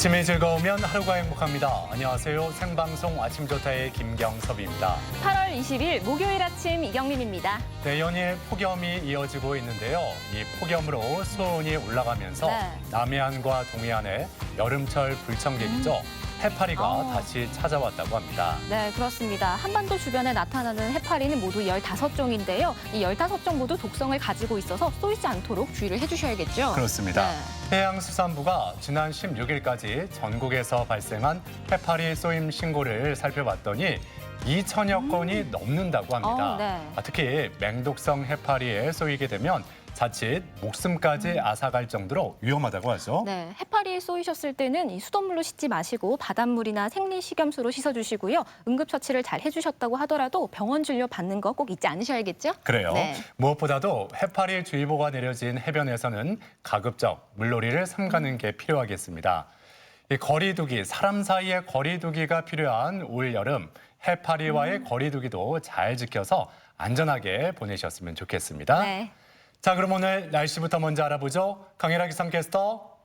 아침이 즐거우면 하루가 행복합니다. 안녕하세요. 생방송 아침 좋다의 김경섭입니다. 8월 20일 목요일 아침 이경민입니다. 네, 연일 폭염이 이어지고 있는데요. 이 폭염으로 수온이 올라가면서 남해안과 동해안에 여름철 불청객이죠. 해파리가 다시 찾아왔다고 합니다. 네, 그렇습니다. 한반도 주변에 나타나는 해파리는 모두 15종인데요. 이 15종 모두 독성을 가지고 있어서 쏘이지 않도록 주의를 해주셔야겠죠. 그렇습니다. 네. 해양수산부가 지난 16일까지 전국에서 발생한 해파리 쏘임 신고를 살펴봤더니 2천여 건이 넘는다고 합니다. 네. 특히 맹독성 해파리에 쏘이게 되면 자칫 목숨까지 앗아갈 정도로 위험하다고 하죠. 네, 해파리에 쏘이셨을 때는 이 수돗물로 씻지 마시고 바닷물이나 생리식염수로 씻어주시고요. 응급처치를 잘 해주셨다고 하더라도 병원 진료 받는 거 꼭 잊지 않으셔야겠죠? 그래요. 네. 무엇보다도 해파리 주의보가 내려진 해변에서는 가급적 물놀이를 삼가는 게 필요하겠습니다. 이 거리두기, 사람 사이의 거리두기가 필요한 올 여름 해파리와의 거리두기도 잘 지켜서 안전하게 보내셨으면 좋겠습니다. 네. 자, 그럼 오늘 날씨부터 먼저 알아보죠. 강혜라 기상캐스터.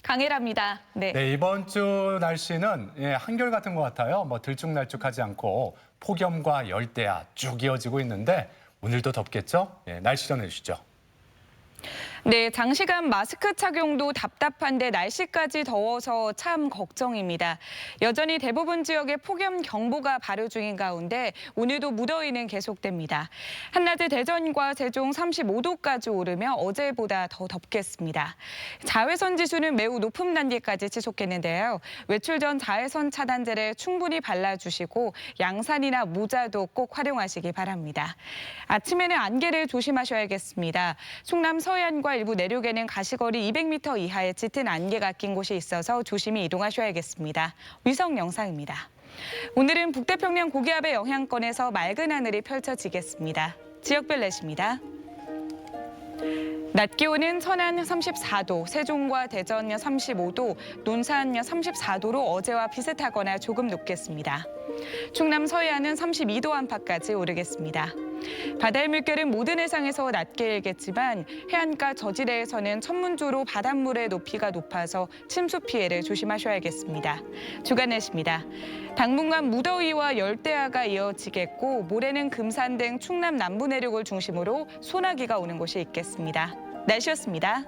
강혜라입니다. 네. 네, 이번 주 날씨는 한결같은 것 같아요. 뭐 들쭉날쭉하지 않고 폭염과 열대야 쭉 이어지고 있는데 오늘도 덥겠죠? 날씨 전해주시죠. 네, 장시간 마스크 착용도 답답한데 날씨까지 더워서 참 걱정입니다. 여전히 대부분 지역에 폭염 경보가 발효 중인 가운데 오늘도 무더위는 계속됩니다. 한낮에 대전과 세종 35도까지 오르며 어제보다 더 덥겠습니다. 자외선 지수는 매우 높은 단계까지 지속했는데요. 외출 전 자외선 차단제를 충분히 발라주시고 양산이나 모자도 꼭 활용하시기 바랍니다. 아침에는 안개를 조심하셔야겠습니다. 충남 서해안과 일부 내륙에는 가시거리 200m 이하의 짙은 안개가 낀 곳이 있어서 조심히 이동하셔야겠습니다. 위성 영상입니다. 오늘은 북태평양 고기압의 영향권에서 맑은 하늘이 펼쳐지겠습니다. 지역별 날씨입니다. 낮 기온은 천안 34도, 세종과 대전 35도, 논산 34도로 어제와 비슷하거나 조금 높겠습니다. 충남 서해안은 32도 안팎까지 오르겠습니다. 바다의 물결은 모든 해상에서 낮게 일겠지만 해안가 저지대에서는 천문조로 바닷물의 높이가 높아서 침수 피해를 조심하셔야겠습니다. 주간 날씨입니다. 당분간 무더위와 열대야가 이어지겠고 모레는 금산 등 충남 남부 내륙을 중심으로 소나기가 오는 곳이 있겠습니다. 날씨였습니다.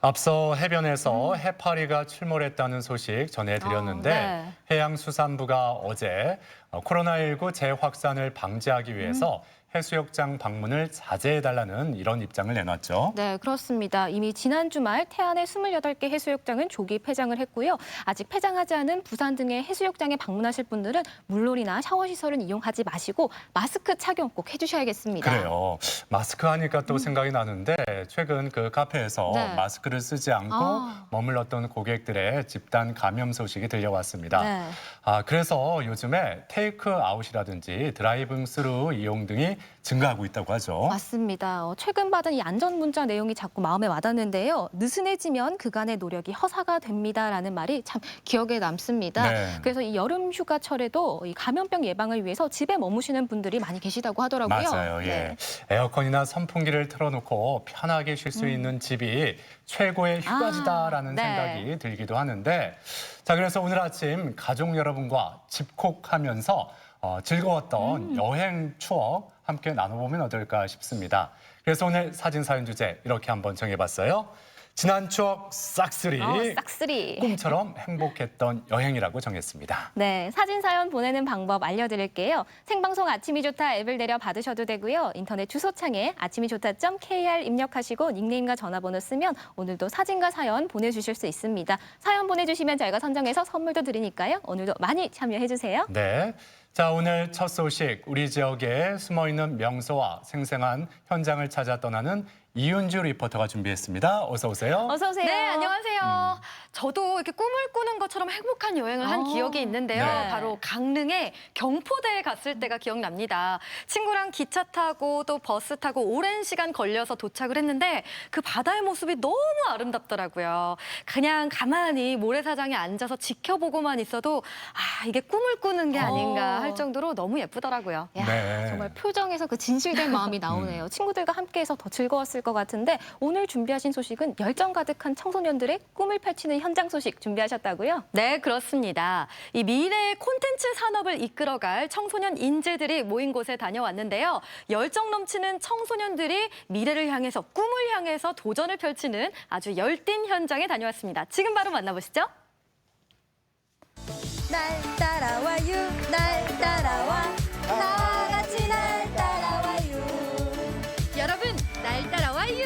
앞서 해변에서 해파리가 출몰했다는 소식 전해드렸는데 네. 해양수산부가 어제 코로나19 재확산을 방지하기 위해서 해수욕장 방문을 자제해달라는 이런 입장을 내놨죠. 네, 그렇습니다. 이미 지난 주말 태안의 28개 해수욕장은 조기 폐장을 했고요. 아직 폐장하지 않은 부산 등의 해수욕장에 방문하실 분들은 물놀이나 샤워시설은 이용하지 마시고 마스크 착용 꼭 해주셔야겠습니다. 그래요. 마스크 하니까 또 생각이 나는데 최근 그 카페에서 네. 마스크를 쓰지 않고 머물렀던 고객들의 집단 감염 소식이 들려왔습니다. 네. 그래서 요즘에 테이크아웃이라든지 드라이빙 스루 이용 등이 증가하고 있다고 하죠. 맞습니다. 최근 받은 이 안전 문자 내용이 자꾸 마음에 와닿는데요. 느슨해지면 그간의 노력이 허사가 됩니다라는 말이 참 기억에 남습니다. 네. 그래서 이 여름 휴가철에도 이 감염병 예방을 위해서 집에 머무시는 분들이 많이 계시다고 하더라고요. 맞아요. 예. 네. 에어컨이나 선풍기를 틀어놓고 편하게 쉴 수 있는 집이 최고의 휴가지다라는 네. 생각이 들기도 하는데 자, 그래서 오늘 아침 가족 여러분과 집콕하면서 즐거웠던 여행 추억 함께 나눠보면 어떨까 싶습니다. 그래서 오늘 사진 사연 주제 이렇게 한번 정해봤어요. 지난 추억 싹쓸이, 싹쓸이. 꿈처럼 행복했던 여행이라고 정했습니다. 네, 사진 사연 보내는 방법 알려드릴게요. 생방송 아침이 좋다 앱을 내려 받으셔도 되고요. 인터넷 주소창에 아침이좋다.kr 입력하시고 닉네임과 전화번호 쓰면 오늘도 사진과 사연 보내주실 수 있습니다. 사연 보내주시면 저희가 선정해서 선물도 드리니까요. 오늘도 많이 참여해주세요. 네. 자, 오늘 첫 소식, 우리 지역에 숨어있는 명소와 생생한 현장을 찾아 떠나는 이윤주 리포터가 준비했습니다. 어서 오세요. 어서 오세요. 네, 안녕하세요. 저도 이렇게 꿈을 꾸는 것처럼 행복한 여행을 한 기억이 있는데요. 네. 바로 강릉의 경포대에 갔을 때가 기억납니다. 친구랑 기차 타고 또 버스 타고 오랜 시간 걸려서 도착을 했는데 그 바다의 모습이 너무 아름답더라고요. 그냥 가만히 모래사장에 앉아서 지켜보고만 있어도 이게 꿈을 꾸는 게 아닌가 할 정도로 너무 예쁘더라고요. 야, 네. 정말 표정에서 그 진실된 마음이 나오네요. 친구들과 함께해서 더 즐거웠을 궁금하실 것 같은데 오늘 준비하신 소식은 열정 가득한 청소년들의 꿈을 펼치는 현장 소식 준비하셨다고요? 네, 그렇습니다. 이 미래의 콘텐츠 산업을 이끌어갈 청소년 인재들이 모인 곳에 다녀왔는데요. 열정 넘치는 청소년들이 미래를 향해서, 꿈을 향해서 도전을 펼치는 아주 열띤 현장에 다녀왔습니다. 지금 바로 만나보시죠. 날 따라와요 날 따라와 다 같이 날 따라와요 여러분, 날 따라와요.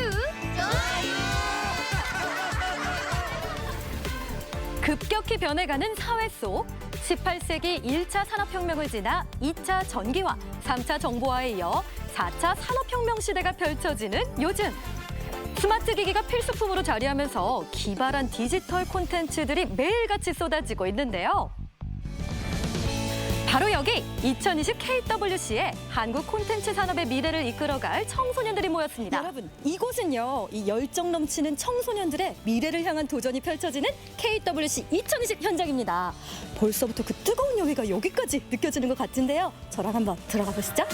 급격히 변해가는 사회 속 18세기 1차 산업혁명을 지나 2차 전기화, 3차 정보화에 이어 4차 산업혁명 시대가 펼쳐지는 요즘. 스마트 기기가 필수품으로 자리하면서 기발한 디지털 콘텐츠들이 매일같이 쏟아지고 있는데요. 바로 여기 2020 KWC에 한국 콘텐츠 산업의 미래를 이끌어갈 청소년들이 모였습니다. 여러분, 이곳은요, 이 열정 넘치는 청소년들의 미래를 향한 도전이 펼쳐지는 KWC 2020 현장입니다. 벌써부터 그 뜨거운 열기가 여기까지 느껴지는 것 같은데요. 저랑 한번 들어가 보시죠.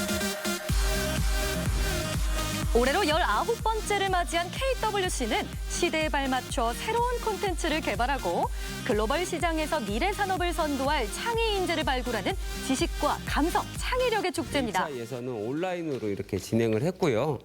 올해로 19번째를 맞이한 KWC는 시대에 발맞춰 새로운 콘텐츠를 개발하고 글로벌 시장에서 미래 산업을 선도할 창의 인재를 발굴하는 지식과 감성, 창의력의 축제입니다. 1차 예선은 온라인으로 이렇게 진행을 했고요.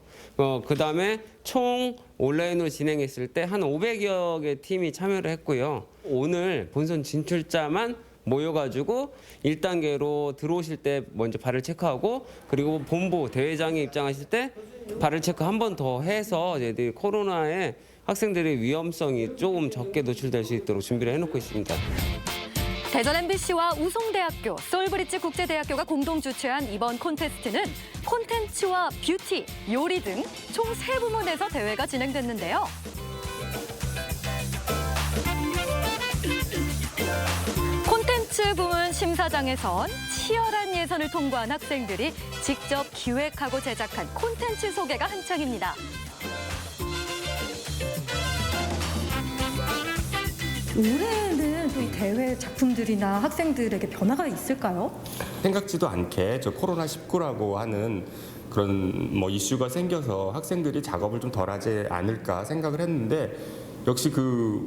그다음에 총 온라인으로 진행했을 때 한 500여 개 팀이 참여를 했고요. 오늘 본선 진출자만 모여가지고 1단계로 들어오실 때 먼저 발을 체크하고 그리고 본부 대회장에 입장하실 때 발을 체크 한 번 더 해서 저희들이 코로나에 학생들의 위험성이 조금 적게 노출될 수 있도록 준비를 해놓고 있습니다. 대전 MBC와 우송대학교, 솔브리지 국제대학교가 공동 주최한 이번 콘테스트는 콘텐츠와 뷰티, 요리 등 총 3부문에서 대회가 진행됐는데요. 콘텐츠 부문 심사장에선 치열한 예선을 통과한 학생들이 직접 기획하고 제작한 콘텐츠 소개가 한창입니다. 올해는 또 이 대회 작품들이나 학생들에게 변화가 있을까요? 생각지도 않게 저 코로나19라고 하는 그런 뭐 이슈가 생겨서 학생들이 작업을 좀 덜하지 않을까 생각을 했는데 역시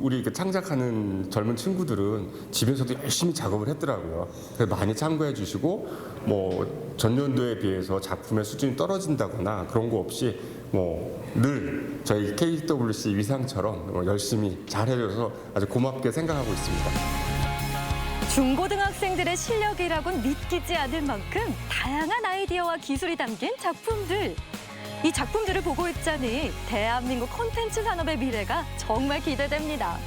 우리 창작하는 젊은 친구들은 집에서도 열심히 작업을 했더라고요. 그래서 많이 참고해 주시고 뭐 전년도에 비해서 작품의 수준이 떨어진다거나 그런 거 없이 뭐 늘 저희 KWC 위상처럼 열심히 잘해줘서 아주 고맙게 생각하고 있습니다. 중고등학생들의 실력이라고는 믿기지 않을 만큼 다양한 아이디어와 기술이 담긴 작품들. 이 작품들을 보고 있자니 대한민국 콘텐츠 산업의 미래가 정말 기대됩니다.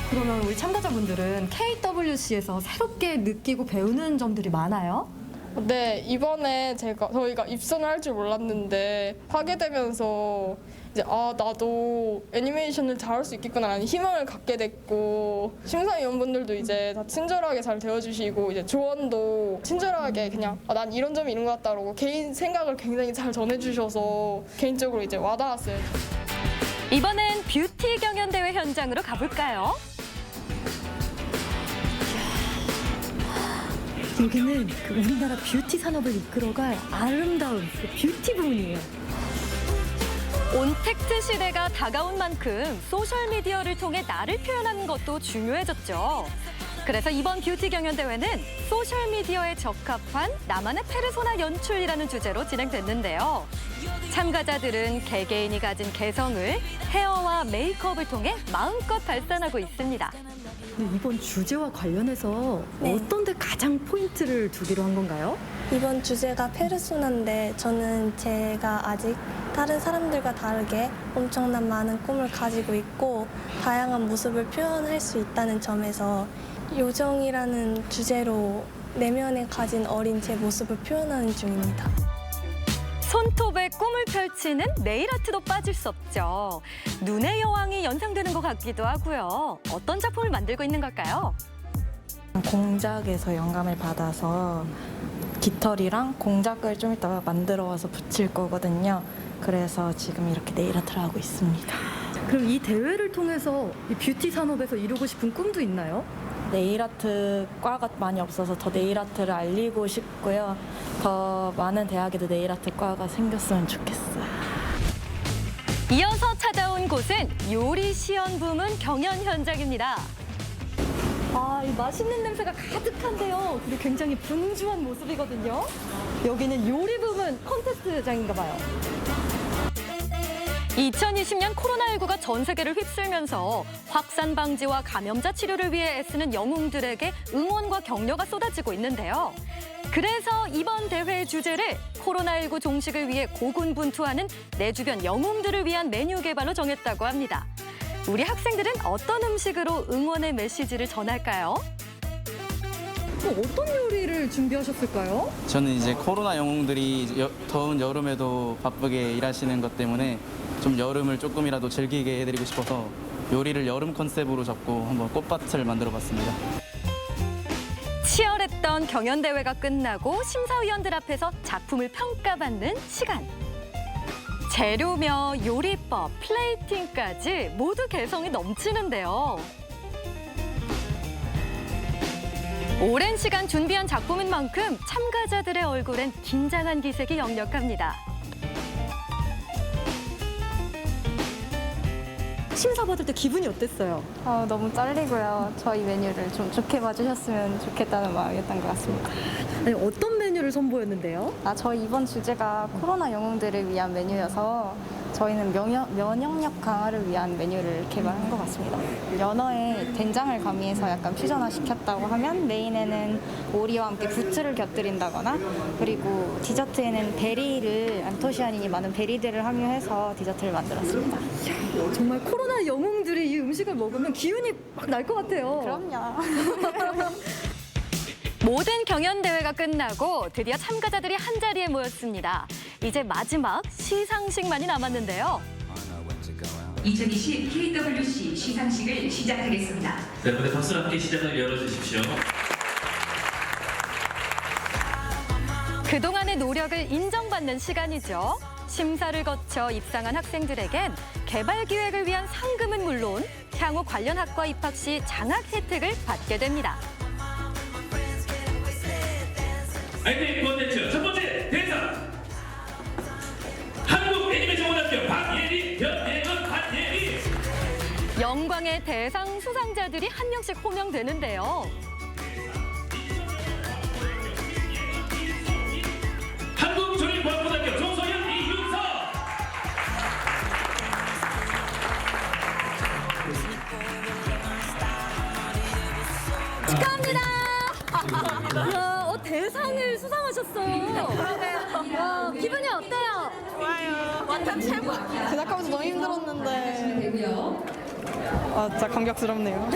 그러면 우리 참가자분들은 KWC에서 새롭게 느끼고 배우는 점들이 많아요? 네, 이번에 저희가 입선을 할 줄 몰랐는데 하게 되면서 이제 나도 애니메이션을 잘할 수 있겠구나라는 희망을 갖게 됐고 심사위원분들도 이제 다 친절하게 잘 대해주시고 이제 조언도 친절하게 그냥 난 이런 점이 있는 것 같다라고 개인 생각을 굉장히 잘 전해주셔서 개인적으로 이제 와닿았어요. 이번엔 뷰티 경연대회 현장으로 가볼까요? 여기는 우리나라 뷰티 산업을 이끌어갈 아름다운 뷰티 부문이에요. 온택트 시대가 다가온 만큼 소셜미디어를 통해 나를 표현하는 것도 중요해졌죠. 그래서 이번 뷰티 경연대회는 소셜미디어에 적합한 나만의 페르소나 연출이라는 주제로 진행됐는데요. 참가자들은 개개인이 가진 개성을 헤어와 메이크업을 통해 마음껏 발산하고 있습니다. 이번 주제와 관련해서 어떤 데 가장 포인트를 두기로 한 건가요? 이번 주제가 페르소나인데 저는 제가 아직 다른 사람들과 다르게 엄청난 많은 꿈을 가지고 있고 다양한 모습을 표현할 수 있다는 점에서 요정이라는 주제로 내면에 가진 어린 제 모습을 표현하는 중입니다. 손톱에 꿈을 펼치는 네일아트도 빠질 수 없죠. 눈의 여왕이 연상되는 것 같기도 하고요. 어떤 작품을 만들고 있는 걸까요? 공작에서 영감을 받아서 깃털이랑 공작을 좀 이따 만들어 와서 붙일 거거든요. 그래서 지금 이렇게 네일아트를 하고 있습니다. 그럼 이 대회를 통해서 이 뷰티 산업에서 이루고 싶은 꿈도 있나요? 네일아트 과가 많이 없어서 더 네일아트를 알리고 싶고요. 더 많은 대학에도 네일아트 과가 생겼으면 좋겠어요. 이어서 찾아온 곳은 요리 시연 부문 경연 현장입니다. 아, 이 맛있는 냄새가 가득한데요. 그리고 굉장히 분주한 모습이거든요. 여기는 요리 부문 콘테스트장인가 봐요. 2020년 코로나19가 전 세계를 휩쓸면서 확산 방지와 감염자 치료를 위해 애쓰는 영웅들에게 응원과 격려가 쏟아지고 있는데요. 그래서 이번 대회의 주제를 코로나19 종식을 위해 고군분투하는 내 주변 영웅들을 위한 메뉴 개발로 정했다고 합니다. 우리 학생들은 어떤 음식으로 응원의 메시지를 전할까요? 어떤 요리를 준비하셨을까요? 저는 이제 코로나 영웅들이 더운 여름에도 바쁘게 일하시는 것 때문에 좀 여름을 조금이라도 즐기게 해드리고 싶어서 요리를 여름 컨셉으로 잡고 한번 꽃밭을 만들어 봤습니다. 치열했던 경연대회가 끝나고 심사위원들 앞에서 작품을 평가받는 시간. 재료며 요리법, 플레이팅까지 모두 개성이 넘치는데요. 오랜 시간 준비한 작품인 만큼 참가자들의 얼굴엔 긴장한 기색이 역력합니다. 심사 받을 때 기분이 어땠어요? 너무 떨리고요. 저희 메뉴를 좀 좋게 봐주셨으면 좋겠다는 마음이었던 것 같습니다. 아니, 어떤 메뉴를 선보였는데요? 저희 이번 주제가 코로나 영웅들을 위한 메뉴여서 저희는 면역력 강화를 위한 메뉴를 개발한 것 같습니다. 연어에 된장을 가미해서 약간 퓨전화 시켰다고 하면 메인에는 오리와 함께 부추를 곁들인다거나 그리고 디저트에는 베리를 안토시아닌이 많은 베리들을 함유해서 디저트를 만들었습니다. 정말 코로나 영웅들이 이 음식을 먹으면 기운이 막 날 것 같아요. 그럼요. 모든 경연대회가 끝나고 드디어 참가자들이 한자리에 모였습니다. 이제 마지막 시상식만이 남았는데요. 2020 KWC 시상식을 시작하겠습니다. 네, 여러분들 박수와 함께 시작을 열어주십시오. 그동안의 노력을 인정받는 시간이죠. 심사를 거쳐 입상한 학생들에겐 개발 기획을 위한 상금은 물론 향후 관련 학과 입학 시 장학 혜택을 받게 됩니다. 아이템 콘텐츠 첫 번째 대상 한국 애니메이션고등학교 박예리, 변예은, 한예리. 영광의 대상 수상자들이 한 명씩 호명되는데요. 한국조립과학고등학교 조소연, 이윤서. 축하합니다. 대상을 수상하셨어요. 와, 기분이 어때요? 좋아요. 완전 최고. 제작하면서 너무 힘들었는데. 진짜 감격스럽네요.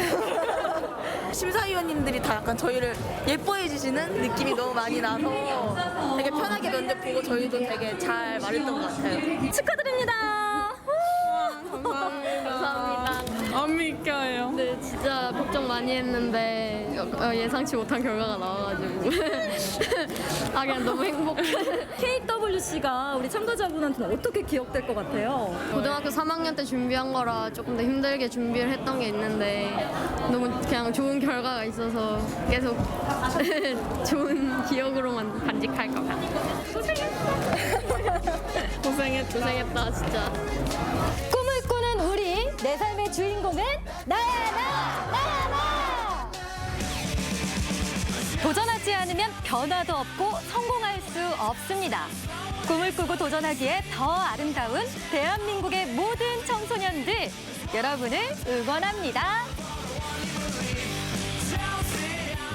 심사위원님들이 다 약간 저희를 예뻐해 주시는 느낌이 너무 많이 나서 되게 편하게 면접 보고 저희도 되게 잘 말했던 것 같아요. 축하드립니다. 감사합니다. 안 믿겨요. 네, 진짜 걱정 많이 했는데 예상치 못한 결과가 나와가지고 그냥 너무 행복해. KWC가 우리 참가자분한테는 어떻게 기억될 것 같아요? 고등학교 3학년 때 준비한 거라 조금 더 힘들게 준비를 했던 게 있는데 너무 그냥 좋은 결과가 있어서 계속 좋은 기억으로만 간직할 것 같아요. 고생했다 진짜. 꿈을 꾸는 우리, 내 삶의 주인공은 나야 나. 도전하지 않으면 변화도 없고 성공할 수 없습니다. 꿈을 꾸고 도전하기에 더 아름다운 대한민국의 모든 청소년들, 여러분을 응원합니다.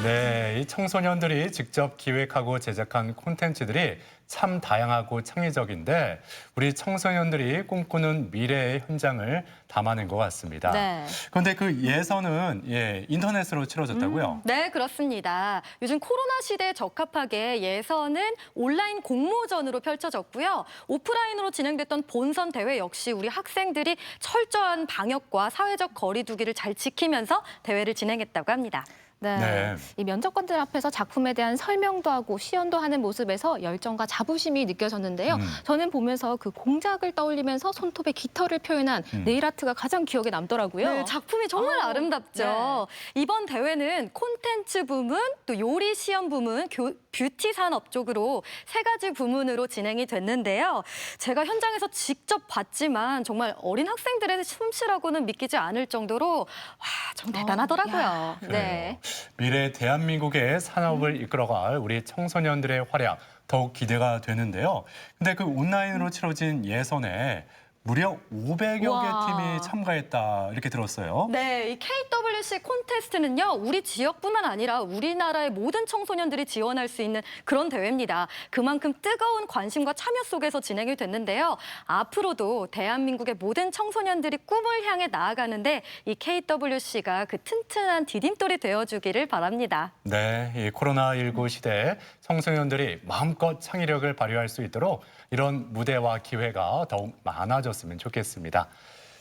네, 이 청소년들이 직접 기획하고 제작한 콘텐츠들이 참 다양하고 창의적인데 우리 청소년들이 꿈꾸는 미래의 현장을 담아낸 것 같습니다. 네. 그런데 그 예선은 인터넷으로 치러졌다고요? 네, 그렇습니다. 요즘 코로나 시대에 적합하게 예선은 온라인 공모전으로 펼쳐졌고요. 오프라인으로 진행됐던 본선 대회 역시 우리 학생들이 철저한 방역과 사회적 거리 두기를 잘 지키면서 대회를 진행했다고 합니다. 네. 네. 이 면접관들 앞에서 작품에 대한 설명도 하고 시연도 하는 모습에서 열정과 자부심이 느껴졌는데요. 저는 보면서 그 공작을 떠올리면서 손톱에 깃털을 표현한 네일 아트가 가장 기억에 남더라고요. 네, 작품이 정말 아름답죠. 이번 대회는 콘텐츠 부문, 또 요리 시연 부문, 뷰티 산업 쪽으로 3가지 부문으로 진행이 됐는데요. 제가 현장에서 직접 봤지만 정말 어린 학생들의 솜씨라고는 믿기지 않을 정도로 와, 정말 대단하더라고요. 네. 미래 대한민국의 산업을 이끌어갈 우리 청소년들의 활약 더욱 기대가 되는데요. 근데 그 온라인으로 치러진 예선에 무려 500여 와. 개 팀이 참가했다 이렇게 들었어요. 네, 이 KWC 콘테스트는요, 우리 지역뿐만 아니라 우리나라의 모든 청소년들이 지원할 수 있는 그런 대회입니다. 그만큼 뜨거운 관심과 참여 속에서 진행이 됐는데요. 앞으로도 대한민국의 모든 청소년들이 꿈을 향해 나아가는데 이 KWC가 그 튼튼한 디딤돌이 되어주기를 바랍니다. 네, 이 코로나19 시대에 청소년들이 마음껏 창의력을 발휘할 수 있도록 이런 무대와 기회가 더욱 많아졌으면 좋겠습니다.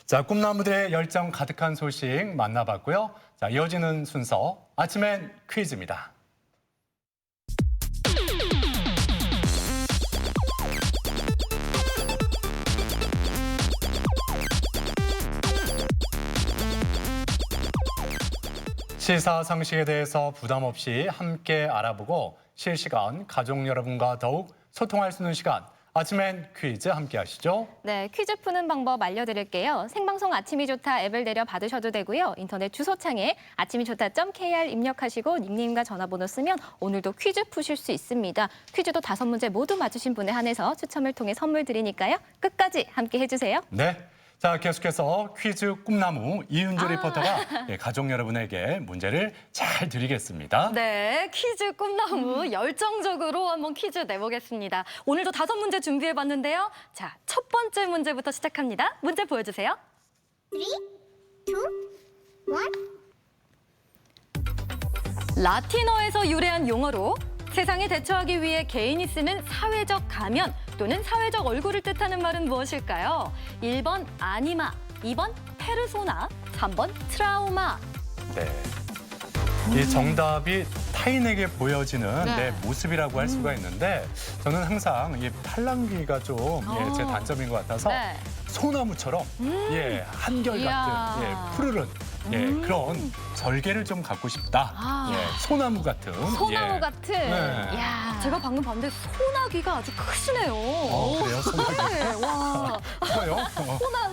자, 꿈나무들의 열정 가득한 소식 만나봤고요. 자, 이어지는 순서 아침엔 퀴즈입니다. 시사상식에 대해서 부담 없이 함께 알아보고 실시간 가족 여러분과 더욱 소통할 수 있는 시간. 아침엔 퀴즈 함께 하시죠. 네, 퀴즈 푸는 방법 알려드릴게요. 생방송 아침이 좋다 앱을 내려 받으셔도 되고요. 인터넷 주소창에 아침이 좋다.kr 입력하시고 닉네임과 전화번호 쓰면 오늘도 퀴즈 푸실 수 있습니다. 퀴즈도 5문제 모두 맞추신 분에 한해서 추첨을 통해 선물 드리니까요. 끝까지 함께 해주세요. 네. 자, 계속해서 퀴즈 꿈나무 이윤주 리포터가 가족 여러분에게 문제를 잘 드리겠습니다. 네, 퀴즈 꿈나무 열정적으로 한번 퀴즈 내보겠습니다. 오늘도 5문제 준비해봤는데요. 자, 첫 번째 문제부터 시작합니다. 문제 보여주세요. 3, 2, 1. 라틴어에서 유래한 용어로 세상에 대처하기 위해 개인이 쓰는 사회적 가면 또는 사회적 얼굴을 뜻하는 말은 무엇일까요? 1번 아니마, 2번 페르소나, 3번 트라우마. 네. 이 정답이 타인에게 보여지는 내 모습이라고 할 수가 있는데 저는 항상 이 팔랑귀가 좀 제 단점인 것 같아서 소나무처럼 한결같은 푸르른 그런 절개를 좀 갖고 싶다. 소나무 같은. 소나무 같은. 네. 이야. 제가 방금 봤는데 소나귀가 아주 크시네요. 그래요? 소나귀. 네, 와. 커요?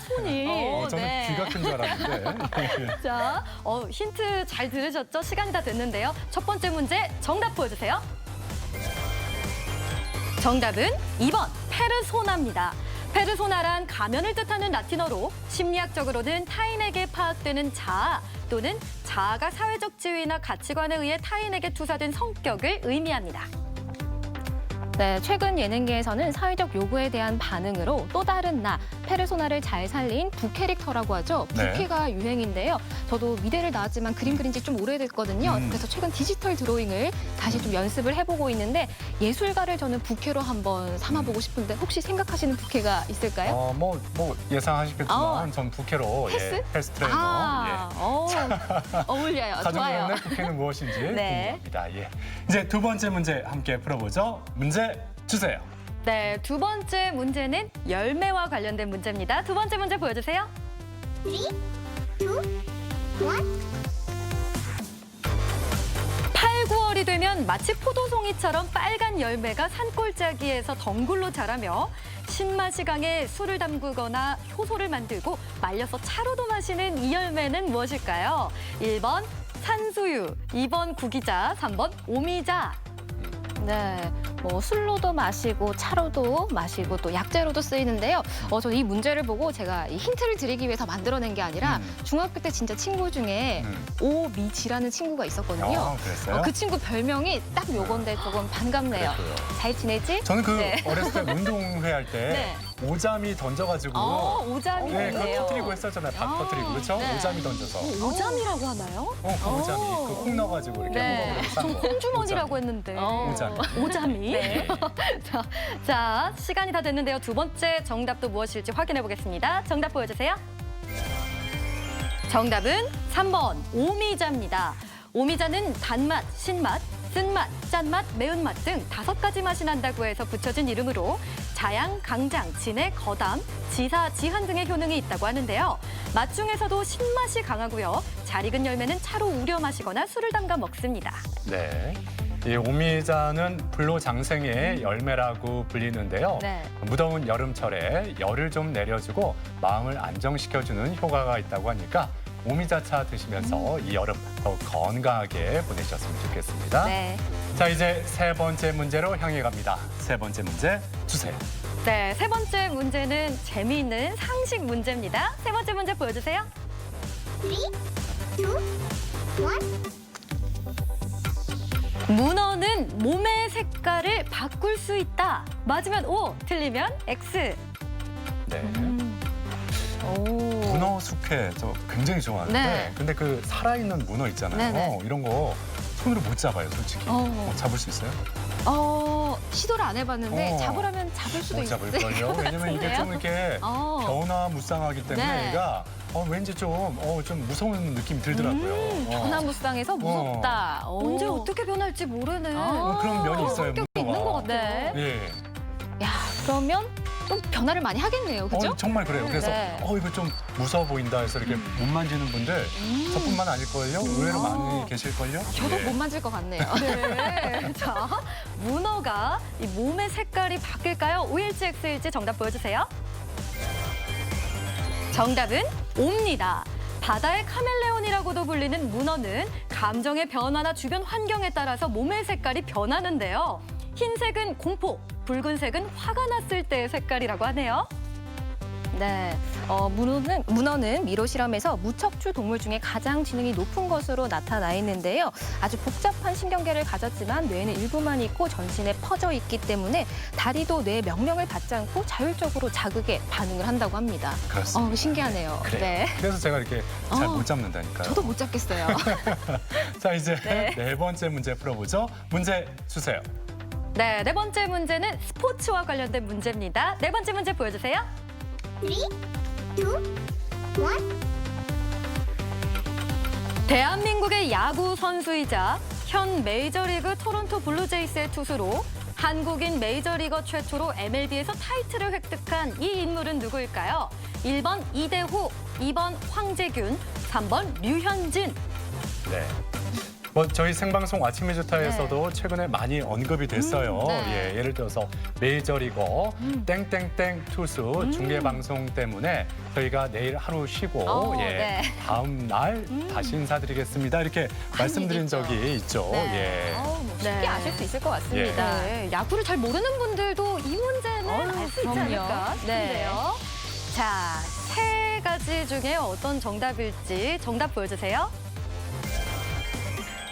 손이. 저는 귀가 큰 줄 알았는데. 자, 힌트 잘 들으셨죠? 시간이 다 됐는데요. 첫 번째 문제 정답 보여주세요. 정답은 2번 페르소나입니다. 페르소나란 가면을 뜻하는 라틴어로 심리학적으로는 타인에게 파악되는 자아 또는 자아가 사회적 지위나 가치관에 의해 타인에게 투사된 성격을 의미합니다. 네, 최근 예능계에서는 사회적 요구에 대한 반응으로 또 다른 나, 페르소나를 잘 살린 부캐릭터라고 하죠. 부캐가 유행인데요. 저도 미대를 나왔지만 그림 그린 지 좀 오래됐거든요. 그래서 최근 디지털 드로잉을 다시 좀 연습을 해보고 있는데 예술가를 저는 부캐로 한번 삼아보고 싶은데 혹시 생각하시는 부캐가 있을까요? 뭐 예상하시겠지만 전 부캐로 헬스 트레이너. 어울려요. 가족 좋아요. 여러분의 부캐는 무엇인지 네. 궁금합니다. 이제 두 번째 문제 함께 풀어보죠. 문제 주세요. 네, 두 번째 문제는 열매와 관련된 문제입니다. 두 번째 문제 보여주세요. 3, 2, 1. 8, 9월이 되면 마치 포도송이처럼 빨간 열매가 산골짜기에서 덩굴로 자라며 신맛이 강해 술을 담그거나 효소를 만들고 말려서 차로도 마시는 이 열매는 무엇일까요? 1번 산수유, 2번 구기자, 3번 오미자. 네, 뭐 술로도 마시고 차로도 마시고 또 약재로도 쓰이는데요. 저 이 문제를 보고 제가 이 힌트를 드리기 위해서 만들어낸 게 아니라 중학교 때 진짜 친구 중에 오미지라는 친구가 있었거든요. 그랬어요? 그 친구 별명이 딱 요건데 조금 반갑네요. 잘 지내지? 저는 네. 어렸을 때 운동회 할 때 오자미 던져가지고 오자미 그거 터뜨리고 했었잖아요. 밥 터뜨리고 그렇죠? 네. 오자미 던져서. 오잠이라고 하나요? 그 오자미 콩 넣어가지고 이렇게 네. 전 콩주머니라고 했는데. 오자미. 오자미. 네. 자, 시간이 다 됐는데요. 두 번째 정답도 무엇일지 확인해 보겠습니다. 정답 보여주세요. 정답은 3번 오미자입니다. 오미자는 단맛, 신맛, 쓴맛, 짠맛, 매운맛 등 5가지 맛이 난다고 해서 붙여진 이름으로 자양, 강장, 진해, 거담, 지사, 지한 등의 효능이 있다고 하는데요. 맛 중에서도 신맛이 강하고요. 잘 익은 열매는 차로 우려 마시거나 술을 담가 먹습니다. 네. 이 오미자는 불로장생의 열매라고 불리는데요. 네. 무더운 여름철에 열을 좀 내려주고 마음을 안정시켜주는 효과가 있다고 하니까 오미자차 드시면서 이 여름 더욱 건강하게 보내셨으면 좋겠습니다. 네. 자, 이제 3번째 문제로 향해 갑니다. 3번째 문제 주세요. 네, 3번째 문제는 재미있는 상식 문제입니다. 3번째 문제 보여주세요. 3, 2, 1. 문어는 몸의 색깔을 바꿀 수 있다. 맞으면 O, 틀리면 X. 네. 오. 문어 숙회 저 굉장히 좋아하는데 네. 근데 그 살아있는 문어 있잖아요. 네네. 이런 거 손으로 못 잡아요, 솔직히. 잡을 수 있어요? 시도를 안 해봤는데 어. 잡으려면 잡을 수도 못 있을 잡을걸요? 왜냐면 이게 좀 이렇게 변화무쌍하기 때문에 네. 얘가 왠지 좀 무서운 느낌이 들더라고요. 변화무쌍해서 무섭다. 오. 언제 어떻게 변할지 모르는 그런 면이 있어요, 성격이 문어가. 있는 것 같아요. 네. 예. 야, 그러면 좀 변화를 많이 하겠네요. 그죠? 정말 그래요. 그래서 네. 이거 좀 무서워 보인다 해서 이렇게 못 만지는 분들 저뿐만 아닐걸요? 의외로 많이 계실걸요? 저도 예. 못 만질 것 같네요. 네. 자, 문어가 이 몸의 색깔이 바뀔까요? O일지 X일지 정답 보여주세요. 정답은 O입니다. 바다의 카멜레온이라고도 불리는 문어는 감정의 변화나 주변 환경에 따라서 몸의 색깔이 변하는데요. 흰색은 공포, 붉은색은 화가 났을 때의 색깔이라고 하네요. 네, 문어는 미로 실험에서 무척추 동물 중에 가장 지능이 높은 것으로 나타나 있는데요. 아주 복잡한 신경계를 가졌지만 뇌는 일부만 있고 전신에 퍼져 있기 때문에 다리도 뇌의 명령을 받지 않고 자율적으로 자극에 반응을 한다고 합니다. 그렇습니다. 신기하네요. 그래요. 네. 그래서 제가 이렇게 잘 못 잡는다니까요. 저도 못 잡겠어요. 자, 이제 네. 4번째 문제 풀어보죠. 문제 주세요. 네, 4번째 문제는 스포츠와 관련된 문제입니다. 4번째 문제 보여주세요. 3, 2, 1. 대한민국의 야구 선수이자 현 메이저리그 토론토 블루제이스의 투수로 한국인 메이저리거 최초로 MLB에서 타이틀을 획득한 이 인물은 누구일까요? 1번 이대호, 2번 황재균, 3번 류현진. 네. 저희 생방송 아침이 좋다에서도 최근에 많이 언급이 됐어요. 네. 예, 예를 들어서 메이저리거 땡땡땡 투수 중계 방송 때문에 저희가 내일 하루 쉬고 네. 다음 날 다시 인사드리겠습니다. 이렇게 말씀드린 얘기했죠. 적이 있죠. 네. 예. 쉽게 네. 아실 수 있을 것 같습니다. 네, 야구를 잘 모르는 분들도 이 문제는 알 수 있지 그럼요. 않을까 네. 싶은데요. 자, 3가지 중에 어떤 정답일지 정답 보여주세요.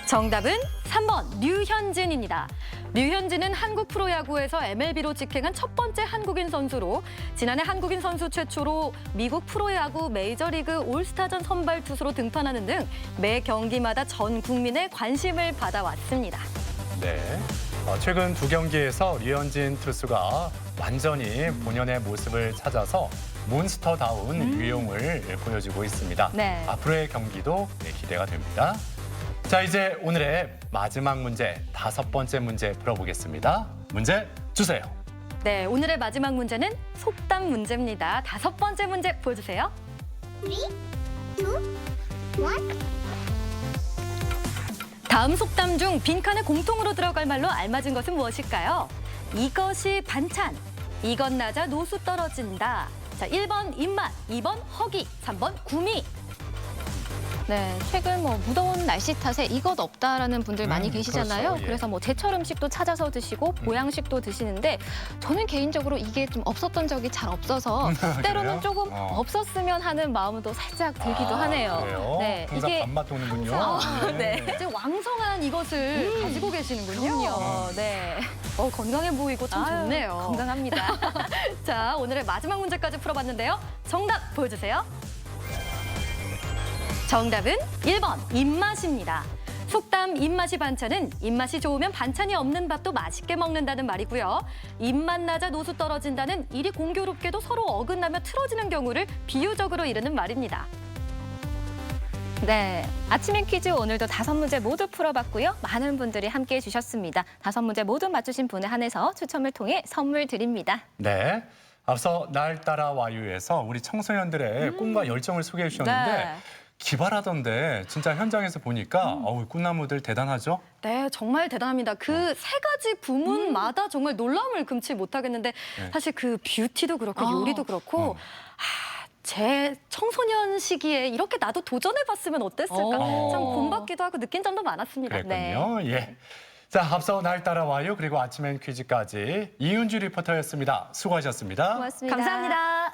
정답은 3번 류현진입니다. 류현진은 한국 프로야구에서 MLB로 직행한 첫 번째 한국인 선수로 지난해 한국인 선수 최초로 미국 프로야구 메이저리그 올스타전 선발 투수로 등판하는 등 매 경기마다 전 국민의 관심을 받아왔습니다. 네. 최근 2경기에서 류현진 투수가 완전히 본연의 모습을 찾아서 몬스터다운 유용을 보여주고 있습니다. 네. 앞으로의 경기도 기대가 됩니다. 자, 이제 오늘의 마지막 문제, 5번째 문제 풀어보겠습니다. 문제 주세요. 네, 오늘의 마지막 문제는 속담 문제입니다. 5번째 문제 보여주세요. 3, 2, 1. 다음 속담 중 빈칸에 공통으로 들어갈 말로 알맞은 것은 무엇일까요? 이것이 반찬, 이것 나자 노수 떨어진다. 자, 1번 입맛, 2번 허기, 3번 구미. 네, 최근 무더운 날씨 탓에 이것 없다라는 분들 많이 계시잖아요. 그렇죠. 예. 그래서 제철 음식도 찾아서 드시고 보양식도 드시는데 저는 개인적으로 이게 좀 없었던 적이 잘 없어서 때로는 그래요? 조금 없었으면 하는 마음도 살짝 들기도 하네요. 그래요? 네, 항상 밥맛 도는군요. 네. 이제 왕성한 이것을 가지고 계시는군요. 그럼요. 네. 건강해 보이고 참 아유, 좋네요. 건강합니다. 자, 오늘의 마지막 문제까지 풀어봤는데요. 정답 보여주세요. 정답은 1번 입맛입니다. 속담 입맛이 반찬은 입맛이 좋으면 반찬이 없는 밥도 맛있게 먹는다는 말이고요. 입맛 낮아 노수 떨어진다는 일이 공교롭게도 서로 어긋나며 틀어지는 경우를 비유적으로 이르는 말입니다. 네, 아침인 퀴즈 오늘도 5문제 모두 풀어봤고요. 많은 분들이 함께해 주셨습니다. 5문제 모두 맞추신 분에 한해서 추첨을 통해 선물 드립니다. 네. 앞서 날 따라 와요에서 우리 청소년들의 꿈과 열정을 소개해 주셨는데 네. 기발하던데 진짜 현장에서 보니까 어우, 꿈나무들 대단하죠? 네, 정말 대단합니다. 그 세 가지 부문마다 정말 놀라움을 금치 못하겠는데 네. 사실 그 뷰티도 그렇고 요리도 그렇고 제 청소년 시기에 이렇게 나도 도전해봤으면 어땠을까 참 본받기도 하고 느낀 점도 많았습니다. 그랬군요. 예. 자, 앞서 날 따라와요. 그리고 아침엔 퀴즈까지 이윤주 리포터였습니다. 수고하셨습니다. 고맙습니다. 감사합니다.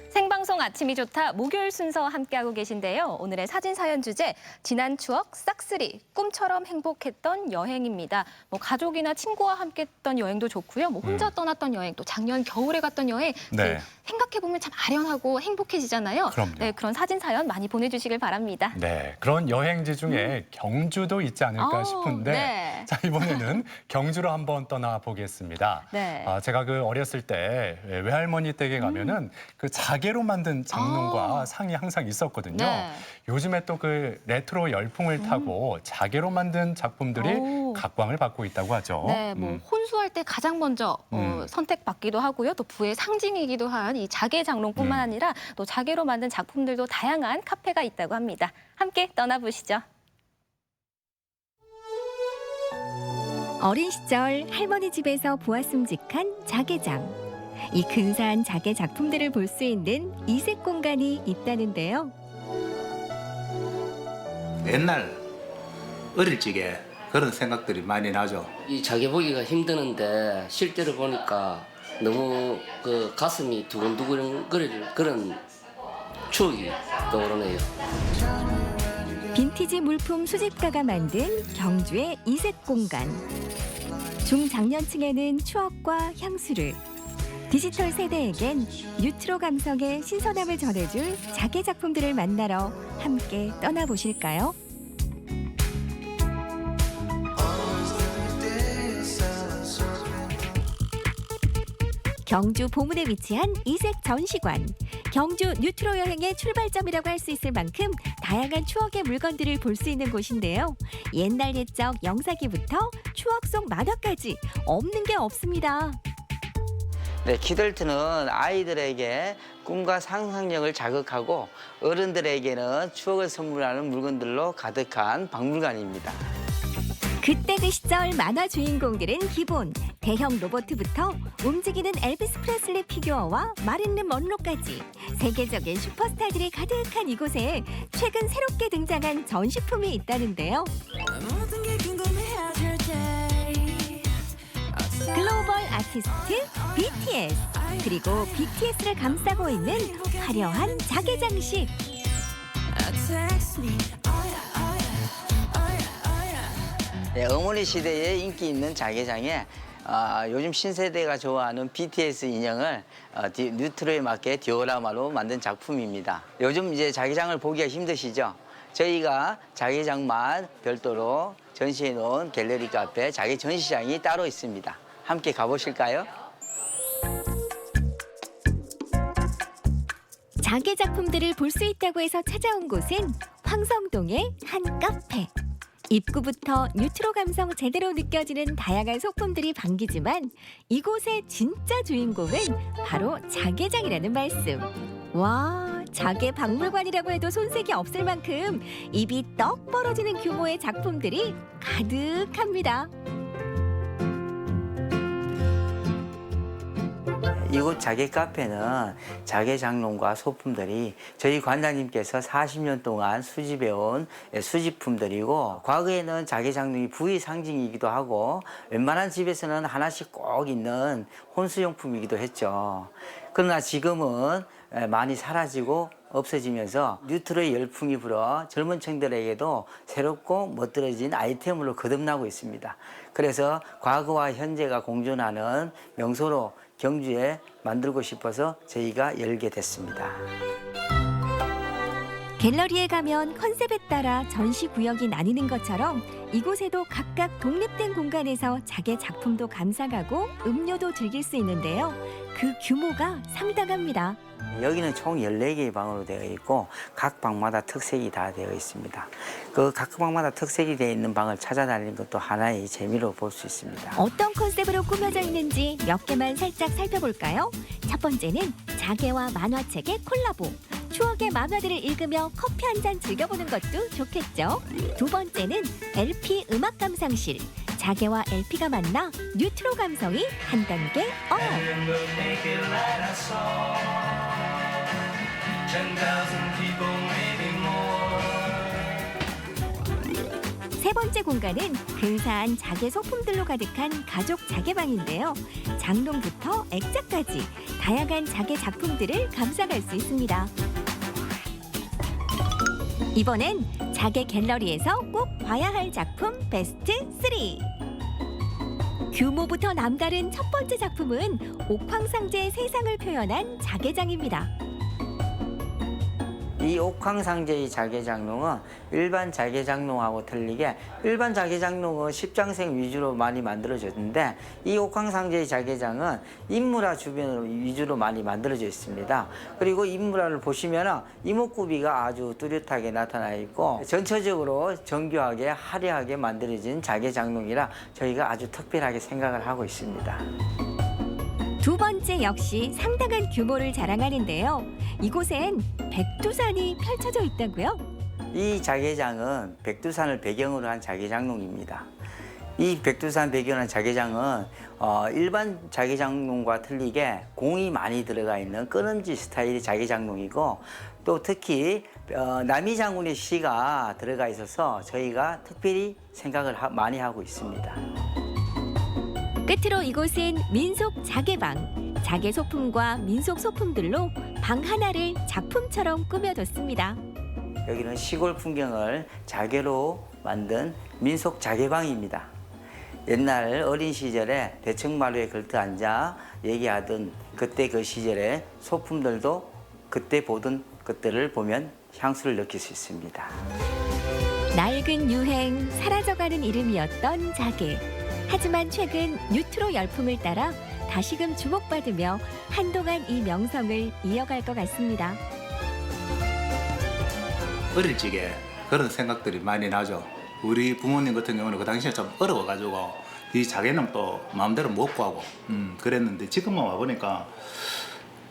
생방송 아침이 좋다 목요일 순서 함께하고 계신데요. 오늘의 사진 사연 주제 지난 추억 싹쓸이 꿈처럼 행복했던 여행입니다. 뭐 가족이나 친구와 함께했던 여행도 좋고요. 뭐 혼자 떠났던 여행 또 작년 겨울에 갔던 여행 네. 생각해 보면 참 아련하고 행복해지잖아요. 그럼요. 네, 그런 사진 사연 많이 보내주시길 바랍니다. 네, 그런 여행지 중에 경주도 있지 않을까 싶은데 네. 자, 이번에는 경주로 한번 떠나보겠습니다. 네. 제가 그 어렸을 때 외할머니 댁에 가면은 그 자개로 만든 장롱과 상이 항상 있었거든요. 네. 요즘에 또 그 레트로 열풍을 타고 자개로 만든 작품들이 각광을 받고 있다고 하죠. 네, 뭐 혼수할 때 가장 먼저 선택받기도 하고요. 또 부의 상징이기도 한 이 자개 장롱뿐만 아니라 또 자개로 만든 작품들도 다양한 카페가 있다고 합니다. 함께 떠나보시죠. 어린 시절 할머니 집에서 보았음직한 자개장. 이 근사한 자개 작품들을 볼 수 있는 이색 공간이 있다는데요. 옛날 어릴 적에 그런 생각들이 많이 나죠. 이 자개 보기가 힘드는데 실제로 보니까 너무 그 가슴이 두근두근 거릴 그런 추억이 떠오르네요. 빈티지 물품 수집가가 만든 경주의 이색 공간. 중장년층에는 추억과 향수를, 디지털 세대에겐 뉴트로 감성의 신선함을 전해줄 자개 작품들을 만나러 함께 떠나보실까요? 경주 보문에 위치한 이색 전시관. 경주 뉴트로 여행의 출발점이라고 할 수 있을 만큼 다양한 추억의 물건들을 볼 수 있는 곳인데요. 옛날 옛적 영사기부터 추억 속 만화까지 없는 게 없습니다. 네, 키덜트는 아이들에게 꿈과 상상력을 자극하고 어른들에게는 추억을 선물하는 물건들로 가득한 박물관입니다. 그때 그 시절 만화 주인공들은 기본 대형 로봇부터 움직이는 엘비스 프레슬리 피규어와 마릴린 먼로까지 세계적인 슈퍼스타들이 가득한 이곳에 최근 새롭게 등장한 전시품이 있다는데요. 글로벌 아티스트 BTS, 그리고 BTS를 감싸고 있는 화려한 자개 장식. 네, 어머니 시대에 인기 있는 자개장에 요즘 신세대가 좋아하는 BTS 인형을 뉴트로에 맞게 디오라마로 만든 작품입니다. 요즘 이제 자개장을 보기가 힘드시죠? 저희가 자개장만 별도로 전시해 놓은 갤러리 카페 자개 전시장이 따로 있습니다. 함께 가보실까요? 자개 작품들을 볼 수 있다고 해서 찾아온 곳은 황성동의 한 카페. 입구부터 뉴트로 감성 제대로 느껴지는 다양한 소품들이 반기지만 이곳의 진짜 주인공은 바로 자개장이라는 말씀. 와, 자개 박물관이라고 해도 손색이 없을 만큼 입이 떡 벌어지는 규모의 작품들이 가득합니다. 이곳 자개 카페는 자개 장롱과 소품들이 저희 관장님께서 40년 동안 수집해온 수집품들이고, 과거에는 자개 장롱이 부의 상징이기도 하고 웬만한 집에서는 하나씩 꼭 있는 혼수용품이기도 했죠. 그러나 지금은 많이 사라지고 없어지면서 뉴트로의 열풍이 불어 젊은 층들에게도 새롭고 멋들어진 아이템으로 거듭나고 있습니다. 그래서 과거와 현재가 공존하는 명소로 경주에 만들고 싶어서 저희가 열게 됐습니다. 갤러리에 가면 컨셉에 따라 전시 구역이 나뉘는 것처럼 이곳에도 각각 독립된 공간에서 자기 작품도 감상하고 음료도 즐길 수 있는데요. 그 규모가 상당합니다. 여기는 총 14개의 방으로 되어 있고 각 방마다 특색이 다 되어 있습니다. 그 각 방마다 특색이 되어 있는 방을 찾아다니는 것도 하나의 재미로 볼 수 있습니다. 어떤 컨셉으로 꾸며져 있는지 몇 개만 살짝 살펴볼까요? 첫 번째는 자개와 만화책의 콜라보. 추억의 만화들을 읽으며 커피 한 잔 즐겨보는 것도 좋겠죠. 두 번째는 LP 음악 감상실. 자개와 LP가 만나 뉴트로 감성이 한 단계 업. 세 번째 공간은 근사한 자개 소품들로 가득한 가족 자개방인데요. 장롱부터 액자까지 다양한 자개 작품들을 감상할 수 있습니다. 이번엔 자개 갤러리에서 꼭 봐야 할 작품 베스트 3. 규모부터 남다른 첫 번째 작품은 옥황상제의 세상을 표현한 자개장입니다. 이 옥황상제의 자개장롱은 일반 자개장롱하고 틀리게 일반 자개장롱은 십장생 위주로 많이 만들어졌는데 이 옥황상제의 자개장은 인물화 주변으로 위주로 많이 만들어져 있습니다. 그리고 인물화를 보시면 이목구비가 아주 뚜렷하게 나타나 있고 전체적으로 정교하게 화려하게 만들어진 자개장롱이라 저희가 아주 특별하게 생각을 하고 있습니다. 두 번째 역시 상당한 규모를 자랑하는데요. 이곳엔 백두산이 펼쳐져 있다고요? 이 자개장은 백두산을 배경으로 한 자개장롱입니다. 이 백두산 배경으로 한 자개장은 일반 자개장롱과 틀리게 공이 많이 들어가 있는 끊음지 스타일의 자개장롱이고 또 특히 남이장군의 시가 들어가 있어서 저희가 특별히 생각을 많이 하고 있습니다. 끝으로 이곳은 민속 자개방. 자개 소품과 민속 소품들로 방 하나를 작품처럼 꾸며뒀습니다. 여기는 시골 풍경을 자개로 만든 민속 자개방입니다. 옛날 어린 시절에 대청마루에 걸터 앉아 얘기하던 그때 그 시절의 소품들도 그때 보던 것들을 보면 향수를 느낄 수 있습니다. 낡은 유행, 사라져가는 이름이었던 자개. 하지만 최근 뉴트로 열풍을 따라 다시금 주목받으며 한동안 이 명성을 이어갈 것 같습니다. 어릴 적에 그런 생각들이 많이 나죠. 우리 부모님 같은 경우는 그 당시에 좀 어려워가지고 이 자개는 또 마음대로 못 구하고 그랬는데 지금은 와보니까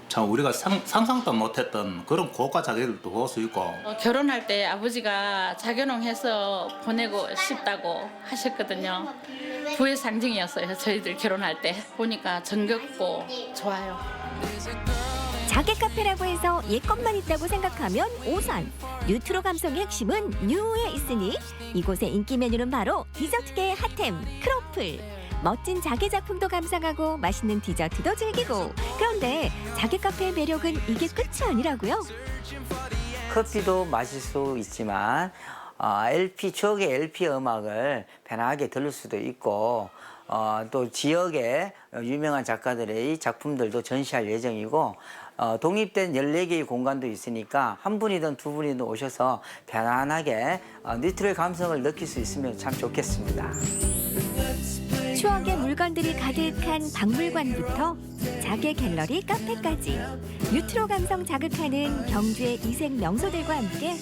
참 우리가 상상도 못했던 그런 고가 자개들도 볼 수 있고. 결혼할 때 아버지가 자개농해서 보내고 싶다고 하셨거든요. 부의 상징이었어요. 저희들 결혼할 때 보니까 정겹고 좋아요. 자개 카페라고 해서 옛것만 있다고 생각하면 오산. 뉴트로 감성의 핵심은 뉴에 있으니 이곳의 인기 메뉴는 바로 디저트계의 핫템 크로플. 멋진 자개 작품도 감상하고 맛있는 디저트도 즐기고. 그런데 자개 카페의 매력은 이게 끝이 아니라고요? 커피도 마실 수 있지만 추억의 LP 음악을 편하게 들을 수도 있고 또 지역의 유명한 작가들의 작품들도 전시할 예정이고 독립된 14개의 공간도 있으니까 한 분이든 두 분이든 오셔서 편안하게 뉴트로의 감성을 느낄 수 있으면 참 좋겠습니다. 추억의 물건들이 가득한 박물관부터 자개 갤러리 카페까지 뉴트로 감성 자극하는 경주의 이색 명소들과 함께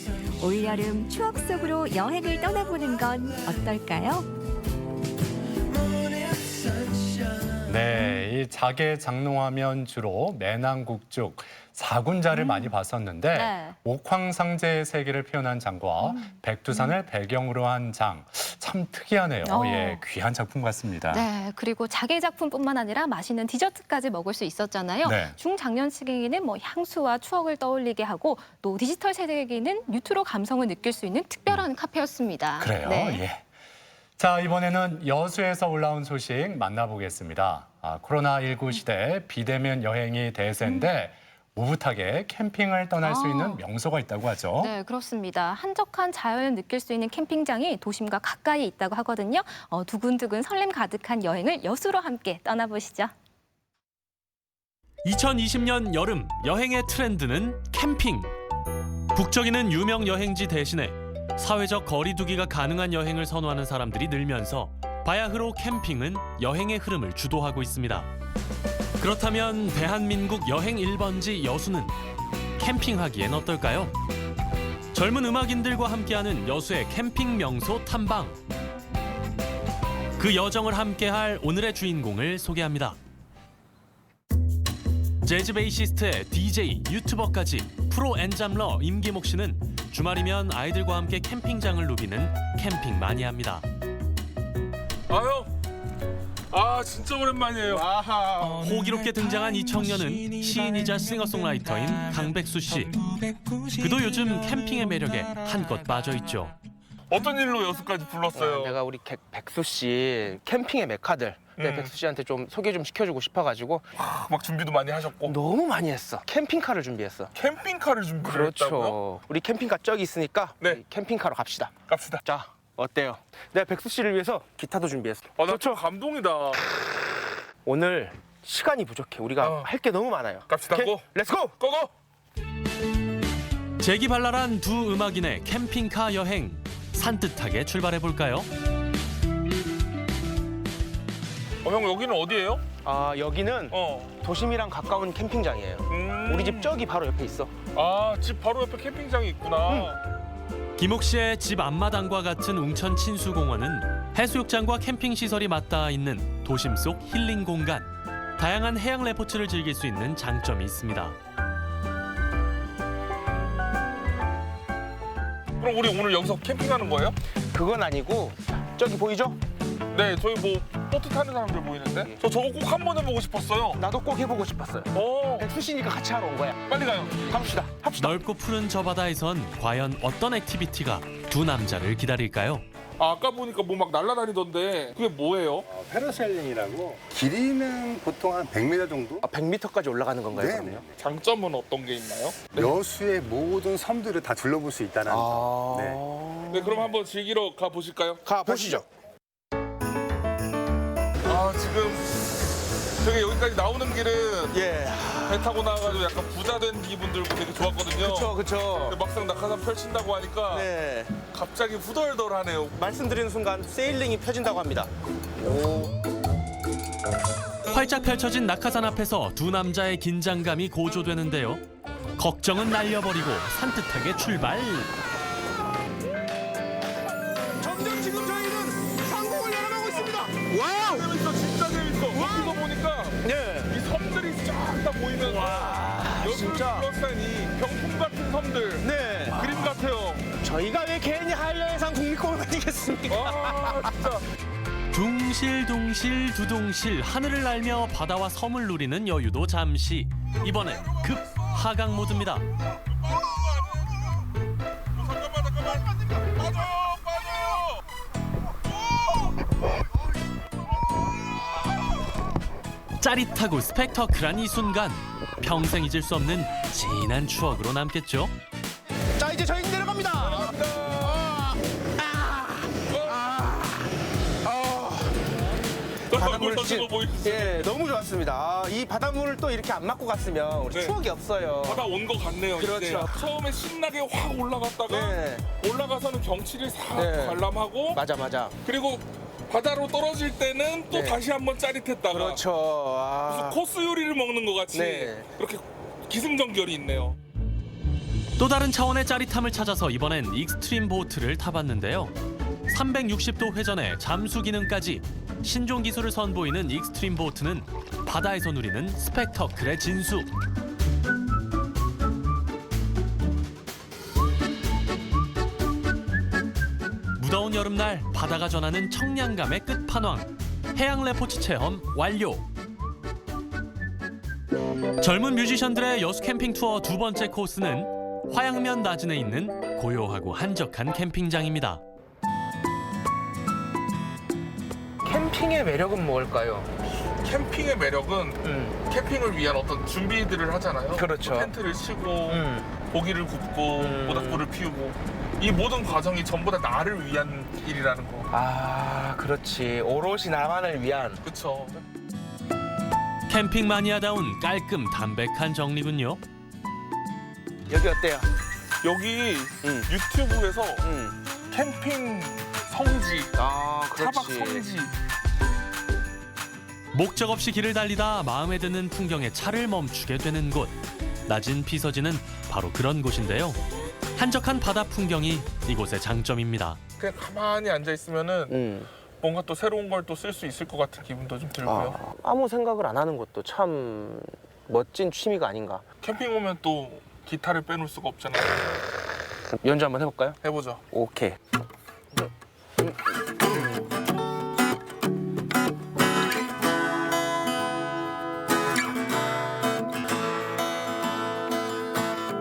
올여름 추억 속으로 여행을 떠나보는 건 어떨까요? 네, 이 자개 장롱하면 주로 매낭국죽, 사군자를 많이 봤었는데 네. 옥황상제의 세계를 표현한 장과 백두산을 배경으로 한 장, 참 특이하네요. 예, 귀한 작품 같습니다. 네, 그리고 자개 작품뿐만 아니라 맛있는 디저트까지 먹을 수 있었잖아요. 네. 중장년층에게는 뭐 향수와 추억을 떠올리게 하고 또 디지털 세대에게는 뉴트로 감성을 느낄 수 있는 특별한 카페였습니다. 그래요, 네. 예. 자, 이번에는 여수에서 올라온 소식 만나보겠습니다. 코로나19 시대 비대면 여행이 대세인데 오붓하게 캠핑을 떠날 수 있는 명소가 있다고 하죠. 네, 그렇습니다. 한적한 자연을 느낄 수 있는 캠핑장이 도심과 가까이 있다고 하거든요. 두근두근 설렘 가득한 여행을 여수로 함께 떠나보시죠. 2020년 여름 여행의 트렌드는 캠핑. 북적이는 유명 여행지 대신에 사회적 거리 두기가 가능한 여행을 선호하는 사람들이 늘면서 바야흐로 캠핑은 여행의 흐름을 주도하고 있습니다. 그렇다면 대한민국 여행 1번지 여수는 캠핑하기엔 어떨까요? 젊은 음악인들과 함께하는 여수의 캠핑 명소 탐방. 그 여정을 함께할 오늘의 주인공을 소개합니다. 재즈 베이시스트의 DJ, 유튜버까지 프로 엔잡러 임기목 씨는 주말이면 아이들과 함께 캠핑장을 누비는 캠핑 마니아입니다. 진짜 오랜만이에요. 호기롭게 등장한 이 청년은 시인이자 싱어송라이터인 강백수 씨. 그도 요즘 캠핑의 매력에 한껏 빠져 있죠. 어떤 일로 여수까지 불렀어요? 내가 우리 백수 씨 캠핑의 메카들 백수 씨한테 좀 소개 좀 시켜주고 싶어가지고 막 준비도 많이 하셨고. 너무 많이 했어. 캠핑카를 준비했어. 캠핑카를 준비했다고요? 그렇죠. 우리 캠핑카 저기 있으니까 우리 캠핑카로 갑시다. 자, 어때요? 내가 백수 씨를 위해서 기타도 준비했어. 나 좀 감동이다. 오늘 시간이 부족해. 우리가 할 게 너무 많아요. 갑시다. 고! 렛츠고! 고고! 재기발랄한 두 음악인의 캠핑카 여행. 산뜻하게 출발해볼까요? 형, 여기는 어디예요? 여기는 도심이랑 가까운 캠핑장이에요. 우리 집 저기 바로 옆에 있어. 집 바로 옆에 캠핑장이 있구나. 기목 씨의 집 앞마당과 같은 웅천 친수공원은 해수욕장과 캠핑 시설이 맞닿아 있는 도심 속 힐링 공간. 다양한 해양 레포츠를 즐길 수 있는 장점이 있습니다. 그럼 우리 오늘 여기서 캠핑하는 거예요? 그건 아니고 저기 보이죠? 네, 저기 뭐 보트 타는 사람들 보이는데? 저 저거 꼭 한 번 해보고 싶었어요. 나도 꼭 해보고 싶었어요. 백수 씨니까 같이 하러 온 거야. 빨리 가요. 갑시다. 넓고 푸른 저 바다에선 과연 어떤 액티비티가 두 남자를 기다릴까요? 아까 보니까 뭐 막 날아다니던데 그게 뭐예요? 패러세일링이라고 길이는 보통 한 100m 정도? 100m까지 올라가는 건가요? 네. 그러면요? 장점은 어떤 게 있나요? 여수의 모든 섬들을 다 둘러볼 수 있다는 점. 네, 그럼 한번 즐기러 가 보실까요? 보시죠. 지금 저기 여기까지 나오는 길은 배 타고 나와가지고 약간 부자 된 기분 들고 되게 좋았거든요. 그쵸. 근데 막상 낙하산 펼친다고 하니까 갑자기 후덜덜하네요. 말씀드리는 순간 세일링이 펴진다고 합니다. 활짝 펼쳐진 낙하산 앞에서 두 남자의 긴장감이 고조되는데요. 걱정은 날려버리고 산뜻하게 출발. 점점 지금 저희는 상공을 열어가고 있습니다. 와우! 재밌어, 진짜 재밌어. 여기서 보니까 이 섬들이 쫙 다 보이면서 여기를 둘러싼 이 병풍 같은 섬들 그림 같아요. 저희가 왜 괜히 한라해상 국립공원 아니겠습니까? 진짜. 둥실둥실 두둥실 하늘을 날며 바다와 섬을 누리는 여유도 잠시. 이번엔 급 하강 모드입니다. 짜릿하고 스펙터클한 이 순간, 평생 잊을 수 없는 진한 추억으로 남겠죠. 자, 이제 저희 내려갑니다. 바닷물 너무 좋았습니다. 이 바닷물을 또 이렇게 안 맞고 갔으면 우리 추억이 없어요. 바다 온 거 같네요. 그렇죠. 이제. 처음에 신나게 확 올라갔다가 올라가서는 경치를 싹 관람하고 맞아. 그리고 바다로 떨어질 때는 또 다시 한번 짜릿했다가 그렇죠. 무슨 코스 요리를 먹는 것 같이 그렇게 기승전결이 있네요. 또 다른 차원의 짜릿함을 찾아서 이번엔 익스트림 보트를 타봤는데요. 360도 회전에 잠수 기능까지 신종 기술을 선보이는 익스트림 보트는 바다에서 누리는 스펙터클의 진수. 무더운 여름날 바다가 전하는 청량감의 끝판왕. 해양 레포츠 체험 완료. 젊은 뮤지션들의 여수 캠핑 투어 두 번째 코스는 화양면 나진에 있는 고요하고 한적한 캠핑장입니다. 캠핑의 매력은 뭘까요? 캠핑의 매력은 캠핑을 위한 어떤 준비들을 하잖아요. 그렇죠. 텐트를 치고 고기를 굽고 모닥불을 피우고 이 모든 과정이 전부 다 나를 위한 일이라는 거. 아, 그렇지. 오롯이 나만을 위한. 그렇죠. 캠핑 마니아다운 깔끔 담백한 정리군요. 여기 어때요? 여기 유튜브에서 캠핑 성지, 차박 성지. 목적 없이 길을 달리다 마음에 드는 풍경에 차를 멈추게 되는 곳. 낮은 피서지는 바로 그런 곳인데요. 한적한 바다 풍경이 이곳의 장점입니다. 그냥 가만히 앉아 있으면은 뭔가 또 새로운 걸 또 쓸 수 있을 것 같은 기분도 좀 들고요. 아무 생각을 안 하는 것도 참 멋진 취미가 아닌가. 캠핑 오면 또 기타를 빼놓을 수가 없잖아요. 연주 한번 해볼까요? 해보죠. 오케이.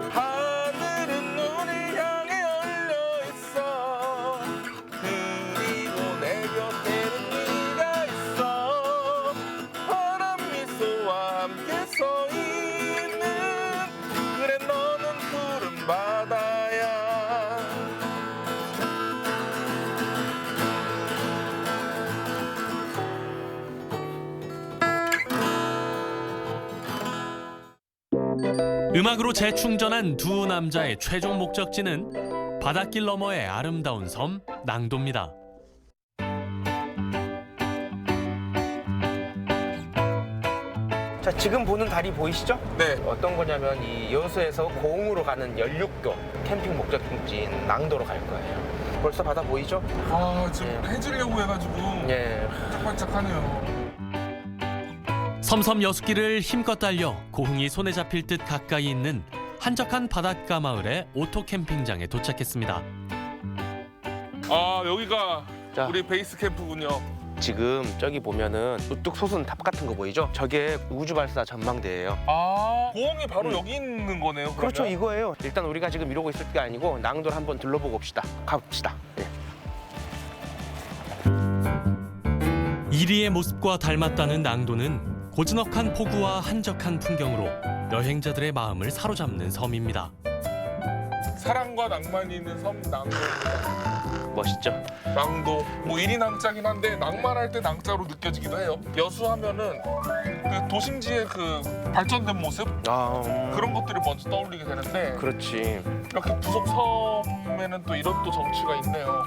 하늘은 눈을 향해 열려 있어. 그리고 내 곁에는 네가 있어. 환한 미소와 함께 서 있는 그래 너는 푸른 바다야. 음악으로 재충전한 두 남자의 최종 목적지는 바닷길 너머의 아름다운 섬 낭도입니다. 자, 지금 보는 다리 보이시죠? 네. 어떤 거냐면 이 여수에서 고흥으로 가는 연륙도 캠핑 목적지인 낭도로 갈 거예요. 벌써 바다 보이죠? 아, 지금 해지려고 해가지고 예. 반짝반짝하네요. 섬섬 여수길을 힘껏 달려 고흥이 손에 잡힐 듯 가까이 있는 한적한 바닷가 마을의 오토 캠핑장에 도착했습니다. 아, 여기가 자. 우리 베이스 캠프군요. 지금 저기 보면은 우뚝 솟은 탑 같은 거 보이죠? 저게 우주발사 전망대예요. 아, 고흥이 바로 여기 있는 거네요. 그러면? 그렇죠, 이거예요. 일단 우리가 지금 이러고 있을 게 아니고 낭도를 한번 둘러보고 옵시다. 가봅시다. 예. 이리의 모습과 닮았다는 낭도는 고즈넉한 폭우와 한적한 풍경으로 여행자들의 마음을 사로잡는 섬입니다. 사랑과 낭만이 있는 섬 낭도. 멋있죠? 낭도. 뭐 일이 낭자긴 한데 낭만할 때 낭자로 느껴지기도 해요. 여수 하면은 그 도심지의 그 발전된 모습 그런 것들이 먼저 떠올리게 되는데. 그렇지. 이렇게 부속 섬에는 또 이런 또 정취가 있네요.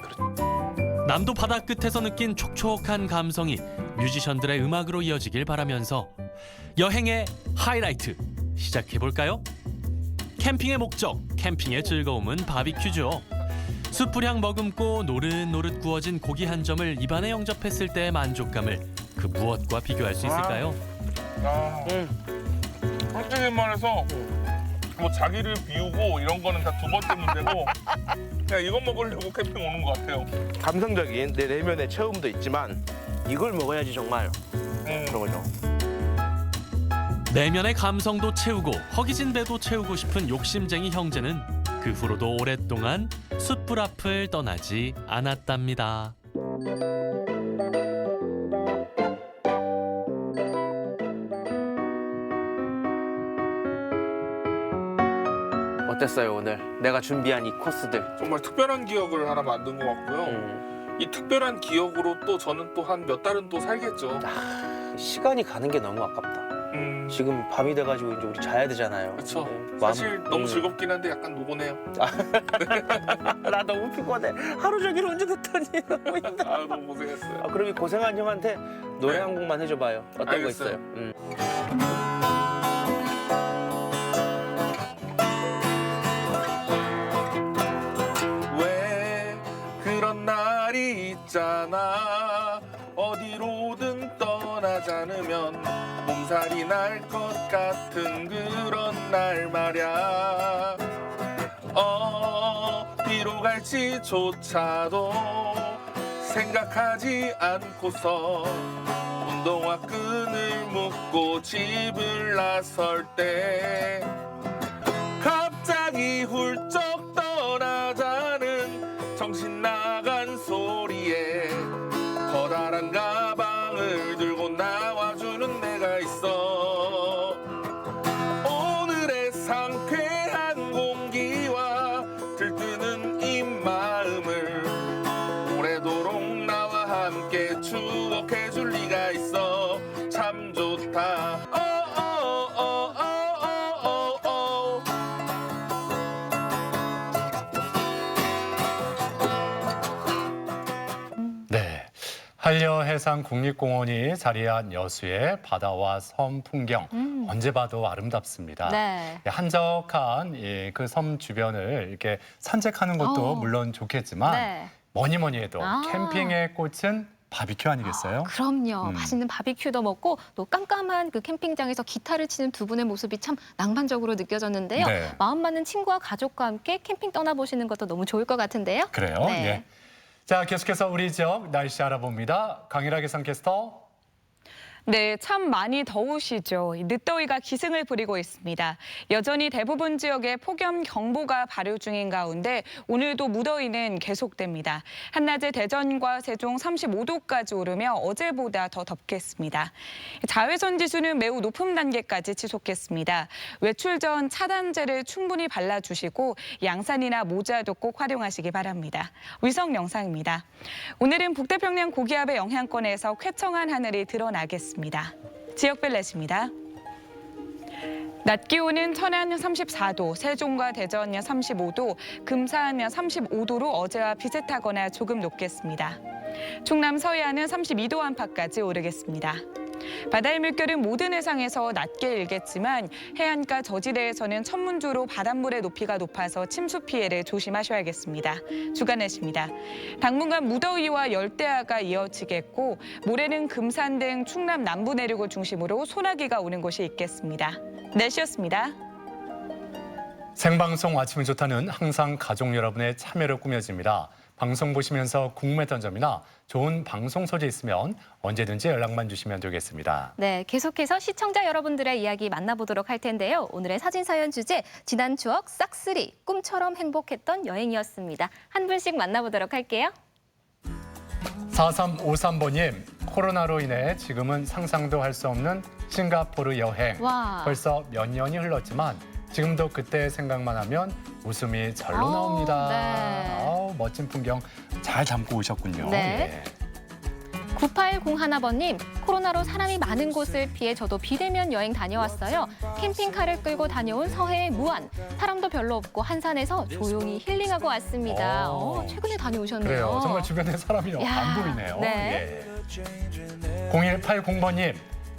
남도 바다 끝에서 느낀 촉촉한 감성이 뮤지션들의 음악으로 이어지길 바라면서 여행의 하이라이트 시작해볼까요? 캠핑의 목적, 캠핑의 즐거움은 바비큐죠. 숯불향 머금고 노릇노릇 구워진 고기 한 점을 입안에 영접했을 때의 만족감을 그 무엇과 비교할 수 있을까요? 솔직히 말해서 뭐 자기를 비우고 이런 거는 다 두 번째 문제고 그냥 이거 먹으려고 캠핑 오는 것 같아요. 감성적인 내 내면의 체험도 있지만 이걸 먹어야지 정말 그런 거죠. 내면의 감성도 채우고 허기진 배도 채우고 싶은 욕심쟁이 형제는 그 후로도 오랫동안 숯불 앞을 떠나지 않았답니다. 어땠어요 오늘? 내가 준비한 이 코스들. 정말 특별한 기억을 하나 만든 것 같고요. 이 특별한 기억으로 또 저는 또 한 몇 달은 또 살겠죠. 시간이 가는 게 너무 아깝다. 지금 밤이 돼가지고 이제 우리 자야 되잖아요. 그렇죠. 네. 사실 너무 즐겁긴 한데 약간 노곤해요. 나 너무 피곤해. 하루 종일 운전했더니 너무 힘들어. 아, 너무 고생했어요. 그럼 이 고생한 형한테 노래 한 곡만 해줘봐요. 어떤 알겠어요. 거 있어요? 왜 그런 날이 있잖아. 어디로든 떠나지 않으면 몸살이 날 것 같은 그런 날 말야. 어디로 갈지조차도 생각하지 않고서 운동화 끈을 묶고 집을 나설 때 갑자기 훌쩍 떠나자는 정신 나간 소리에 커다란 가방을 들고 나와주는 내가 있어. 오늘의 상쾌한 공기와 들뜨는 이 마음을 오래도록 나와 함께 추억해줄 리가 있어. 참 좋다. 한려해상 국립공원이 자리한 여수의 바다와 섬 풍경 언제 봐도 아름답습니다. 네. 한적한 그 섬 주변을 이렇게 산책하는 것도 물론 좋겠지만 네. 뭐니 해도 캠핑의 꽃은 바비큐 아니겠어요? 그럼요. 맛있는 바비큐도 먹고 또 깜깜한 그 캠핑장에서 기타를 치는 두 분의 모습이 참 낭만적으로 느껴졌는데요. 네. 마음 맞는 친구와 가족과 함께 캠핑 떠나보시는 것도 너무 좋을 것 같은데요. 그래요? 네. 예. 자, 계속해서 우리 지역 날씨 알아봅니다. 강일하 기상캐스터. 네, 참 많이 더우시죠. 늦더위가 기승을 부리고 있습니다. 여전히 대부분 지역에 폭염경보가 발효 중인 가운데 오늘도 무더위는 계속됩니다. 한낮에 대전과 세종 35도까지 오르며 어제보다 더 덥겠습니다. 자외선 지수는 매우 높은 단계까지 지속했습니다. 외출 전 차단제를 충분히 발라주시고 양산이나 모자도 꼭 활용하시기 바랍니다. 위성 영상입니다. 오늘은 북태평양 고기압의 영향권에서 쾌청한 하늘이 드러나겠습니다. 지역별 날씨입니다. 낮 기온은 천안 34도, 세종과 대전 35도, 금산 35도로 어제와 비슷하거나 조금 높겠습니다. 충남 서해안은 32도 안팎까지 오르겠습니다. 바다의 물결은 모든 해상에서 낮게 일겠지만 해안가 저지대에서는 천문조로 바닷물의 높이가 높아서 침수 피해를 조심하셔야겠습니다. 주간 날씨입니다. 당분간 무더위와 열대야가 이어지겠고 모레는 금산 등 충남 남부 내륙을 중심으로 소나기가 오는 곳이 있겠습니다. 날씨였습니다. 생방송 아침이 좋다는 항상 가족 여러분의 참여를 꾸며집니다. 방송 보시면서 궁금했던 점이나 좋은 방송 소재 있으면 언제든지 연락만 주시면 되겠습니다. 네, 계속해서 시청자 여러분들의 이야기 만나보도록 할 텐데요. 오늘의 사진사연 주제, 지난 추억 싹쓸이, 꿈처럼 행복했던 여행이었습니다. 한 분씩 만나보도록 할게요. 4353번님, 코로나로 인해 지금은 상상도 할 수 없는 싱가포르 여행. 와. 벌써 몇 년이 흘렀지만 지금도 그때 생각만 하면 웃음이 절로 나옵니다. 네. 멋진 풍경 잘 담고 오셨군요. 네. 예. 9801번님, 코로나로 사람이 많은 곳을 피해 저도 비대면 여행 다녀왔어요. 캠핑카를 끌고 다녀온 서해의 무안. 사람도 별로 없고 한산에서 조용히 힐링하고 왔습니다. 최근에 다녀오셨네요. 그래요. 정말 주변에 사람이 야, 안 보이네요. 네. 예. 0180번님,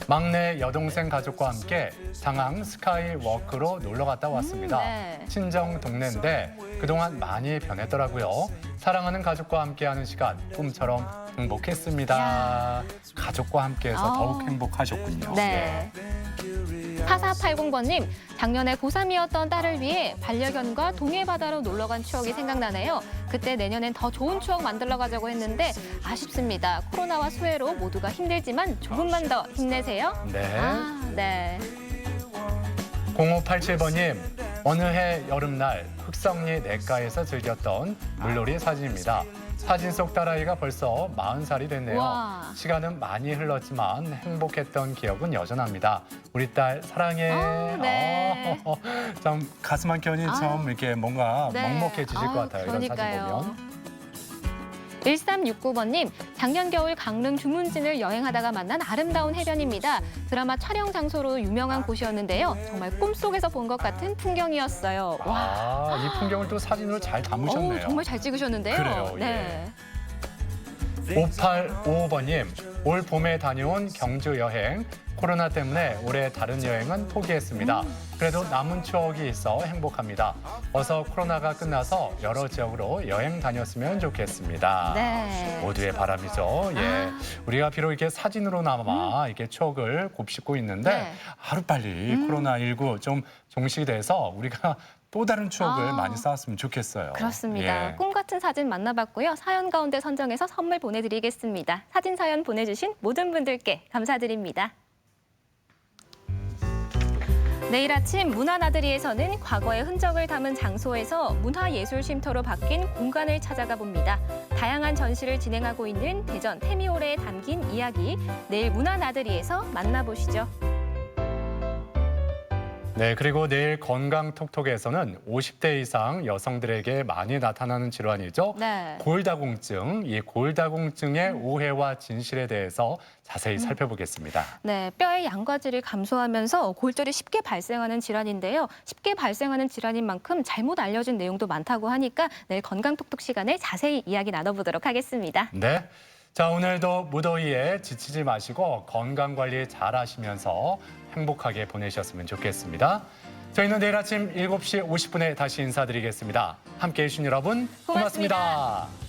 막내 여동생 가족과 함께 장항 스카이워크로 놀러 갔다 왔습니다. 네. 친정 동네인데 그동안 많이 변했더라고요. 사랑하는 가족과 함께하는 시간 꿈처럼 행복했습니다. 가족과 함께해서 더욱 행복하셨군요. 네. 4480번님, 작년에 고3이었던 딸을 위해 반려견과 동해바다로 놀러간 추억이 생각나네요. 그때 내년엔 더 좋은 추억 만들러 가자고 했는데 아쉽습니다. 코로나와 수해로 모두가 힘들지만 조금만 더 힘내세요. 네. 네. 0587번님, 어느 해 여름날 흑성리 냇가에서 즐겼던 물놀이 사진입니다. 사진 속 딸아이가 벌써 40살이 됐네요. 와. 시간은 많이 흘렀지만 행복했던 기억은 여전합니다. 우리 딸 사랑해. 네. 참 가슴 한켠이 참 이렇게 뭔가 네. 먹먹해지실 것 같아요. 그러니까요. 이런 사진 보면. 1369번님, 작년 겨울 강릉 주문진을 여행하다가 만난 아름다운 해변입니다. 드라마 촬영 장소로 유명한 곳이었는데요. 정말 꿈속에서 본 것 같은 풍경이었어요. 와, 이 풍경을 또 사진으로 잘 담으셨네요. 정말 잘 찍으셨는데요. 그래요, 네. 5855번님, 올 봄에 다녀온 경주 여행. 코로나 때문에 올해 다른 여행은 포기했습니다. 그래도 남은 추억이 있어 행복합니다. 어서 코로나가 끝나서 여러 지역으로 여행 다녔으면 좋겠습니다. 네. 모두의 바람이죠. 예, 우리가 비록 이렇게 사진으로나마 이렇게 추억을 곱씹고 있는데 네. 하루빨리 코로나19 좀 종식이 돼서 우리가 또 다른 추억을 많이 쌓았으면 좋겠어요. 그렇습니다. 예. 꿈 같은 사진 만나봤고요. 사연 가운데 선정해서 선물 보내드리겠습니다. 사진 사연 보내주신 모든 분들께 감사드립니다. 내일 아침 문화나들이에서는 과거의 흔적을 담은 장소에서 문화예술 쉼터로 바뀐 공간을 찾아가 봅니다. 다양한 전시를 진행하고 있는 대전 태미홀에 담긴 이야기, 내일 문화나들이에서 만나보시죠. 네, 그리고 내일 건강톡톡에서는 50대 이상 여성들에게 많이 나타나는 질환이죠. 네. 골다공증, 이 골다공증의 오해와 진실에 대해서 자세히 살펴보겠습니다. 네, 뼈의 양과질이 감소하면서 골절이 쉽게 발생하는 질환인데요. 쉽게 발생하는 질환인 만큼 잘못 알려진 내용도 많다고 하니까 내일 건강톡톡 시간에 자세히 이야기 나눠보도록 하겠습니다. 네. 자, 오늘도 무더위에 지치지 마시고 건강 관리 잘 하시면서 행복하게 보내셨으면 좋겠습니다. 저희는 내일 아침 7시 50분에 다시 인사드리겠습니다. 함께해 주신 여러분 고맙습니다.